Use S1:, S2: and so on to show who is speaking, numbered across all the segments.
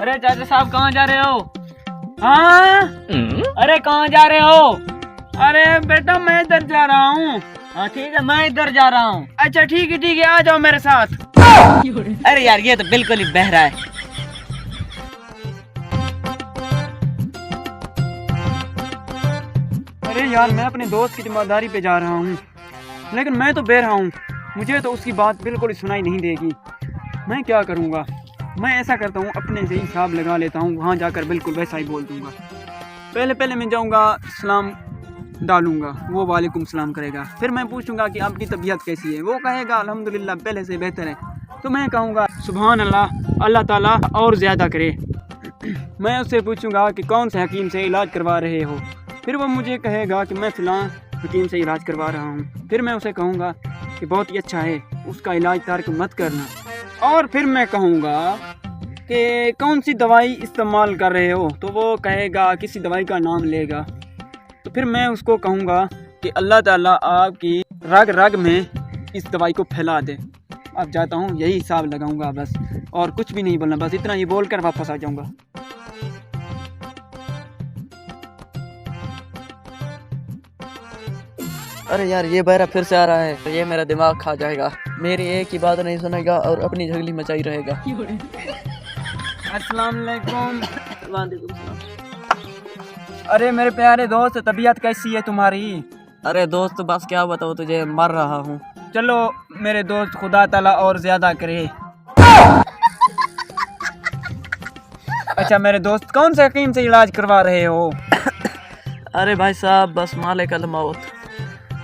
S1: अरे चाचा साहब कहाँ जा रहे हो? हाँ अरे कहाँ जा रहे हो? अरे बेटा मैं इधर जा रहा हूँ। हाँ ठीक है मैं इधर जा रहा हूँ। अच्छा ठीक है आ जाओ मेरे साथ। अरे यार ये तो बिल्कुल ही बहरा है। अरे यार मैं अपने दोस्त की जिम्मेदारी पे जा रहा हूँ, लेकिन मैं तो बहरा हूँ, मुझे तो उसकी बात बिल्कुल सुनाई नहीं देगी। मैं क्या करूँगा? मैं ऐसा करता हूँ अपने से हिसाब लगा लेता हूँ, वहाँ जाकर बिल्कुल वैसा ही बोल दूँगा। पहले मैं जाऊँगा सलाम डालूँगा, वो वालेकुम सलाम करेगा। फिर मैं पूछूँगा कि आपकी तबीयत कैसी है, वो कहेगा अल्हम्दुलिल्लाह पहले से बेहतर है। तो मैं कहूँगा सुभान अल्लाह, अल्लाह ताला और ज़्यादा करे। मैं उससे पूछूँगा कि कौन से हकीम से इलाज करवा रहे हो। फिर वो मुझे कहेगा कि मैं फ़लाँ हकीम से इलाज करवा रहा हूँ। फिर मैं उसे कहूँगा कि बहुत ही अच्छा है, उसका इलाज तारक मत करना। और फिर मैं कहूँगा कि कौन सी दवाई इस्तेमाल कर रहे हो, तो वो कहेगा किसी दवाई का नाम लेगा। तो फिर मैं उसको कहूँगा कि अल्लाह ताला आपकी रग रग में इस दवाई को फैला दे। अब जाता हूँ, यही हिसाब लगाऊँगा बस, और कुछ भी नहीं बोलना, बस इतना ही बोल कर वापस आ जाऊँगा।
S2: अरे यार ये बहरा फिर से आ रहा है, तो ये मेरा दिमाग खा जाएगा। मेरी एक ही बात नहीं सुनेगा और अपनी झगली मचाई रहेगा।
S1: अस्सलाम वालेकुम। अरे मेरे प्यारे दोस्त, तबीयत कैसी है तुम्हारी?
S2: अरे दोस्त बस क्या बताऊँ तुझे, मर रहा हूँ।
S1: चलो मेरे दोस्त, खुदा ताला और ज्यादा करे। अच्छा मेरे दोस्त, कौन से हकीम से इलाज करवा रहे हो?
S2: अरे भाई साहब बस मालिकल मौत।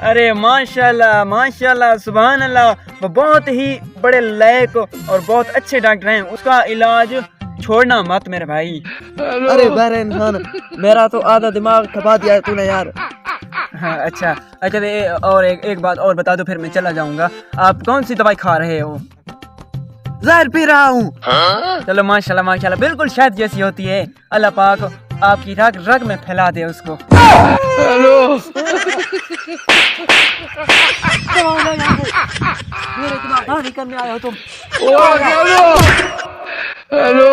S1: अरे माशाल्लाह माशाल्लाह सुभान अल्लाह, वो बहुत ही बड़े लायक और बहुत अच्छे डॉक्टर हैं, उसका इलाज छोड़ना मत मेरे भाई।
S2: अरे बहरे इंसान, मेरा तो आधा दिमाग खपा दिया है तूने यार।
S1: हाँ अच्छा तो और एक बात और बता दो, फिर मैं चला जाऊंगा। आप कौन सी दवाई खा रहे हो?
S2: जहर पी रहा हूँ।
S1: चलो माशाल्लाह माशाल्लाह, बिल्कुल शहद जैसी होती है। अल्लाह पाक आपकी रग रग में फैला दे उसको।
S2: हेलो
S1: मेरे दिमाग हानि करने आए हो तुम।
S2: हेलो